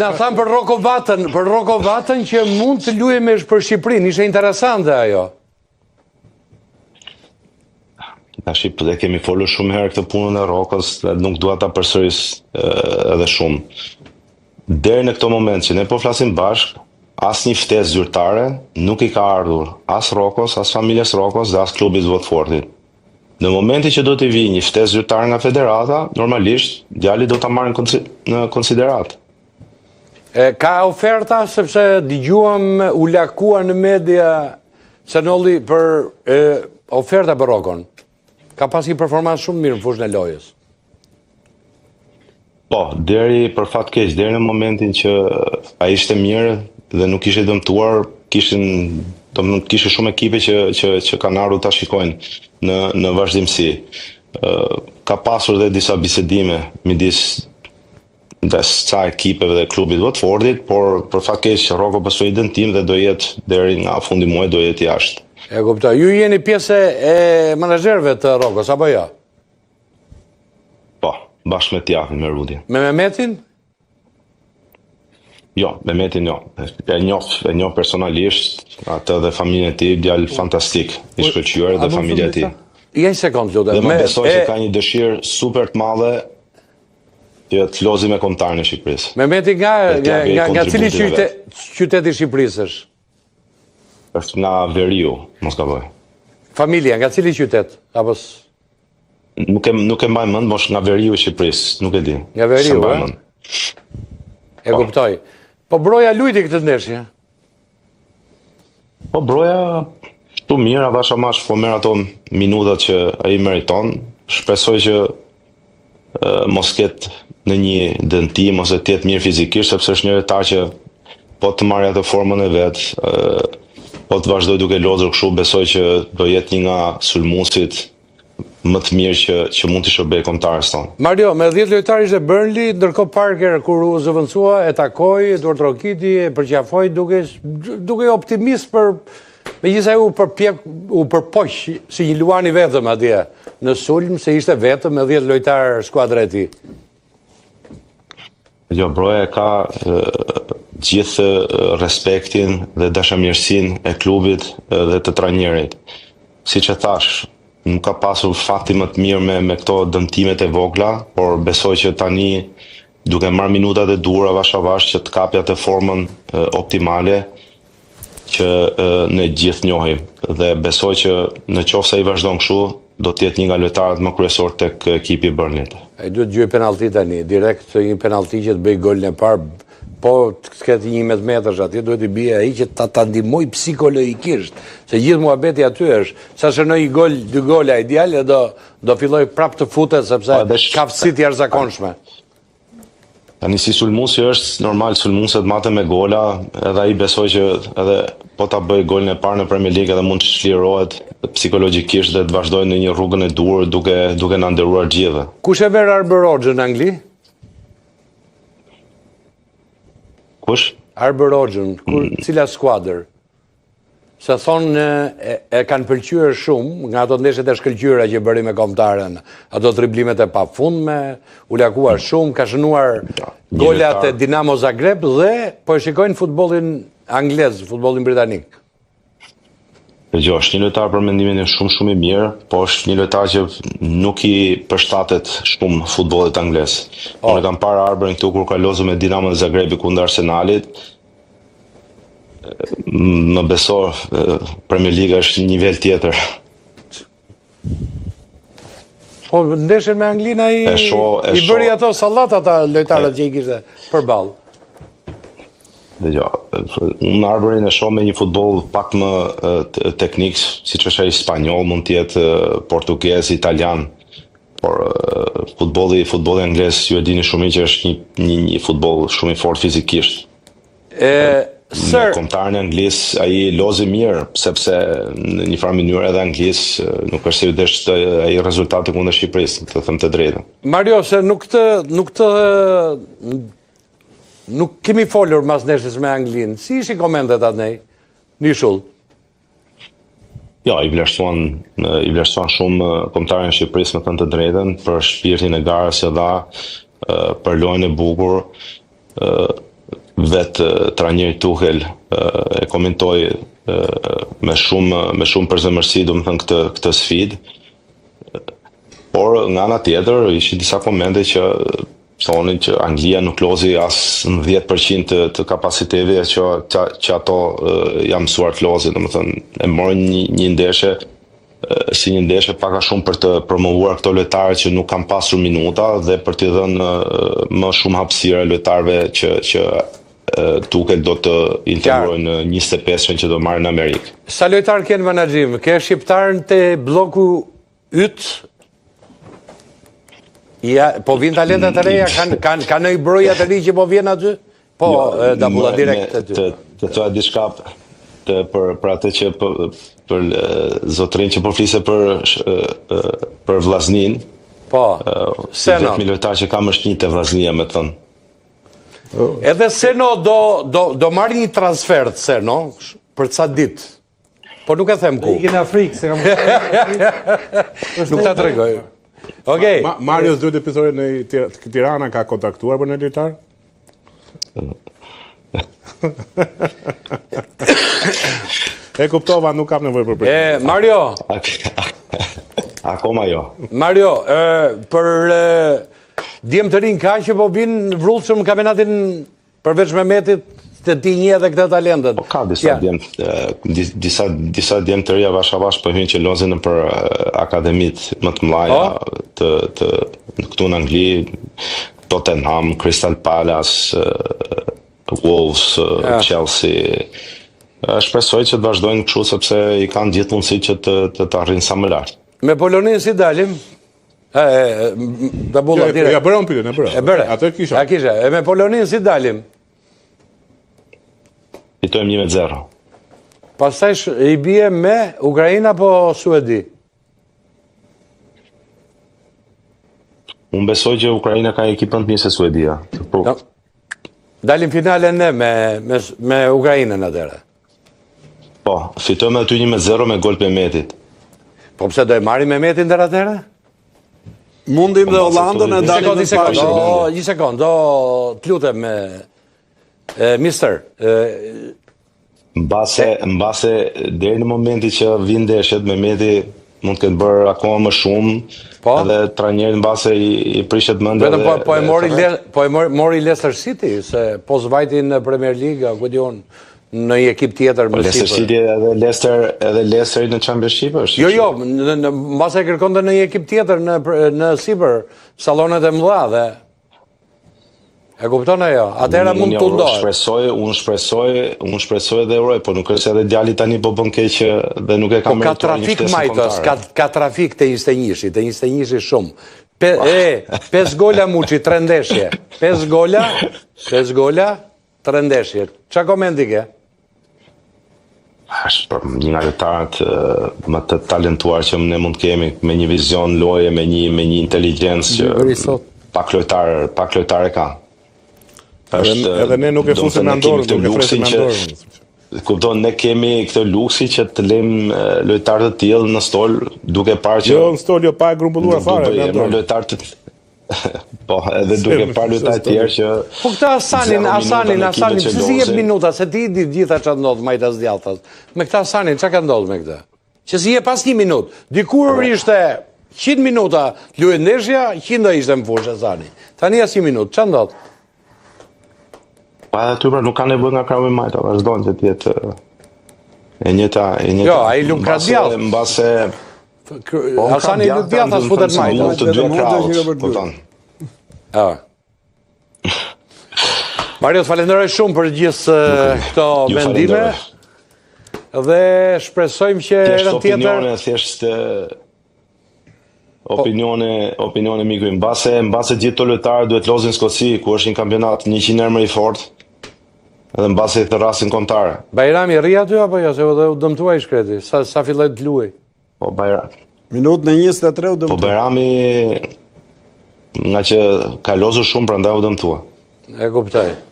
Na thamë për Roko Vatën që mund të luajmë për Shqipërinë, ishte interesante ajo. Tash e kemi folur shumë herë këtë punën e Rokos, dhe nuk dua ta përsëris edhe shumë. Deri në këtë moment që ne po flasim bashkë, asnjë ftesë zyrtare nuk i ka ardhur as Rokos, as familjes Rokos dhe as klubit Watfordit. Në momentin që do të vijë një ftesë zyrtare nga federata, normalisht djali do ta marrë në konsiderat. Ka oferta, sepse dëgjuam u lakua në media Sanolli për oferta për Rokon. Ka pasi performancë shumë mirë në fushën e lojës. Po, për fat keq, deri në momentin që ai ishte mirë dhe nuk ishte dëmtuar, kishte shumë ekipe që kanë ardhur ta shikojnë në vazhdimsi. Ka pasur dhe disa bisedime midis ca ekipeve dhe klubit Watfordit, por për fat keq Roko besoi dëntim dhe do jetë deri nga fundi muajit do jetë jashtë. E kuptoj. Ju jeni pjesë e menaxherëve të Rokos apo jo? Po, bashkë me Tiafin Merudi. Me Mehmetin? Jo, Mehmetin jo. E njoh personalisht, atë dhe familjen e tij, djalë fantastik, i shkëlqyer dhe familja e tij. Ja një sekond, lutem. Dhe më besoj se ka një dëshirë super të madhe që të lozi me kombëtarin e Shqipërisë. Mehmeti nga cili qytet i Shqipërisë është? Është nga Veriu, mos gaboj. Familja, nga cili qytet? Apo nuk e mbaj mend, mos nga Veriu i Shqipërisë, nuk e di. Nga Veriu, e kuptoj. Po Broja luajti këtë ndeshje? Po Broja shumë mirë, avash amash po merr ato minutat që ai meriton. Shpresoj që mos ketë në një dëntim ose të jetë mirë fizikisht, sepse është një lojtar që po të marrë atë formën e vet, po të vazhdoj duke lozur kështu, besoj që do jetë një nga sulmuesit më të mirë që mund të shërbejë kombëtarës tonë. Mario, me 10 lojtarë ishte Burnley, ndërkohë Parker kur u zëvendësua e takoi Eduard Rokiti, e përqafoi duke optimist për megjithëse u përpoq si një luani vetëm atje në sulm, se ishte vetëm me 10 lojtarë skuadra e tij. Jo, Broja ka gjithë respektin dhe dashamirësinë e klubit dhe të trajnerit. Siç e thash, nuk ka pasur fakti më të mirë me këto dëmtimet e vogla, por besoj që tani duke marrë minutat e duhura avash që të kapi atë formën optimale që ne gjithë njohim. Dhe besoj që në qoftë se ai vazhdon kështu, do të jetë një nga lojtarët më kryesor tek ekipi i Burnleyt. Ai duhet gjej penallti tani, direkt një penallti që të bëj golin e parë, po të ketë 11 metrash atje, duhet i bie ai që ta ndihmoj psikologjikisht, se gjithë muhabeti aty është, sa shënoi një gol, 2 gola ideale do filloj prapë të futet sepse ka fësi të jashtëzakonshme. Tani si sulmuesi është normal sulmuesit matë me gola, edhe ai besoj që edhe po ta bëj golin e parë në Premier League edhe mund të çlirohet psikologjikisht dhe të vazhdojë në një rrugën e duhur duke na nderuar gjithë. Kush e merr Arber Roger në Angli? Kush? Arber Roger, cila skuadër? Se thonë e kanë pëlqyer shumë nga ato ndeshjet e shkëlqyera që bëri me kombëtaren, ato driblimet e pafundme, u lakuar shumë, ka shënuar golat e Dinamo Zagreb dhe po e shikojnë futbollin anglez, futbollin britanik. Është një lojtar për mendimin e shumë i mirë, po është një lojtar që nuk i përshtatet shumë futbollit anglez. Unë kam parë Arberin këtu kur ka lozur me Dinamo Zagrebi kundër Arsenalit. Më beso, Premier League është një nivel tjetër. Po ndeshjen me Anglinë i bëri ato sallat ata lojtarët që i kishte përballë. Unë Arberin e shoh me një futboll pak më teknik, siç është ai spanjoll, mund të jetë portugez, italian, por futbolli anglez ju e dini shumë që është një futboll shumë i fortë fizikisht. Me kombëtarin anglis ai lozi mirë, sepse në një farë mënyrë edhe anglis nuk është se deshte ai rezultati kundër Shqipërisë, të them të drejtën. Mario, se nuk kemi folur mas ndeshjes me Anglinë. Si ishi komentet atë një shull? Jo, i vlerësuan shumë kombëtarin e Shqipërisë, me thënë të drejtën, për shpirtin e garës që dha, për lojën e bukur. vetë trajneri Tuchel e komentoi me shumë përzemërsi, domethënë këtë sfidë. Por nga ana tjetër ishin disa komente që thonin që Anglia nuk lozi as në 10% të kapaciteteve që ato janë mësuar të lozi, domethënë e morën një ndeshje si një ndeshje pak a shumë për të promovuar këto lojtarë që nuk kanë pasur minuta dhe për t'i dhënë më shumë hapësirë lojtarëve që Tuchel do të integrojnë në 25 që do marrin në Amerikë. Sa lojtarë kënë menaxhim? Ke shqiptarën të bloku yt? Ja, po vjen talentet të reja, kanë një broja të ri që po vjen aty? Po, Dabulla direkt aty. Të thoya diçka për atë që për zotrin që po flise për vllaznin. Po, Seno. 10.000 lojtarë që ka më shnjit e vllaznia, me thënë. Edhe Seno do marrë një transfer të Seno për ca ditë. Po nuk e them ku. Ikin në Afrikë, se kam... Nuk ta tregoj. Okej. Marius duhet episodin në Tirana ka kontaktuar për në lojtar? E kuptova, nuk kam nevojë për për. Mario. Akoma jo. Mario, për djemë të rinë ka që po vinë vrullëshëm në kampionatin përveç Mehmetit, të ti një edhe këtë talentet. Po ka disa djemë të rria vash po hynë që lozin në për akademit më të mlaja këtu në Angli, Tottenham, Crystal Palace, Wolves, Chelsea. Shpresoj që të vazhdojnë kështu sepse i kanë gjithë mundësi që të arrinë sa më lartë. Me Polonin si dalim? Dabulla direkt. Ja bërëm pyetjen, e bëre. Atë kisha. E me Polonin si dalim? Fitojmë 1-0. Pastaj i bie me Ukraina po Suedi? Unë besoj që Ukraina ka ekipën të mirë se Suedia. Dalim finalen ne me Ukrainën atëre. Po, fitojmë aty 1-0 me gol të Mehmetit. Po pse do e marrim Mehmetin der atëre? Mundim dhe Hollandën e dalim në pashë. Një sekond, do të lutem mister. Mbase deri në momenti që vin ndeshjet, Mehmeti mund të ketë bërë akoma më shumë, edhe trajneri mbase i prishet mendja. Vetëm po e mori Leicester City, se po zvajti në Premier League, ku diun në një ekip tjetër më Leicester City edhe Leicester në Championship është. Jo, mbase e kërkonte në një ekip tjetër në sipër sallonet e mëdha dhe e kupton ajo? Atëherë mund të ndohet. Unë shpresoj dhe uroj, po nuk është edhe djali tani po bën keq dhe nuk e ka merituar. Po ka trafik majtos, ka trafik te 21-shi shumë. 5 gola Muçi, 3 ndeshje. 5 gola, 3 ndeshje. Ç'a komenti ke? Është një nga lojtarët më të talentuar që ne mund të kemi, me një vizion loje, me një inteligjencë që pak lojtar e ka. Edhe ne nuk e fusim në dorë, nuk e fresim në dorë. Kupton, ne kemi këtë luksi që të lejmë lojtarë të tillë në stol, duke parë që... Jo, në stol, jo, pa e grumbulluar fare. Lojtarë të... Po, edhe duke parë lojtarë tjerë që... Po këta Asanin, që si jep minuta, se ti di gjitha që ndodhë majtas djaltas. Me këta Asanin, që ka ndodhë me këta? Që si jep pas 1 minut. Dikur ishte 100 minuta luajë ndeshja, 100 ishte në fushë Asani. Tani as 1 minut, që ndodhë? Pa edhe ty pra nuk ka nevojë nga krahu i majta, vazhdojnë që t'jetë e njëta... Jo, a i luk krat djallë. Mbase... Asani luk djallë, as futet majta. Të dy kraut, Mario, falenderoj shumë për gjithë këto mendime dhe shpresojmë që herën tjetër... Thjesht opinione miku im. Mbase gjithë të lojtarë duhet lozin Skoci, ku është një kampionat 100 herë më i fortë, edhe mbase i thërrasin kontare. Bajrami rri aty apo jo, se u dëmtuaj shkreti, sa filloi të luaj? Po Bajrami. Minut në 23 u dëmtuaj. Po Bajrami nga që ka lozur shumë prandaj u dëmtua. E kuptoj.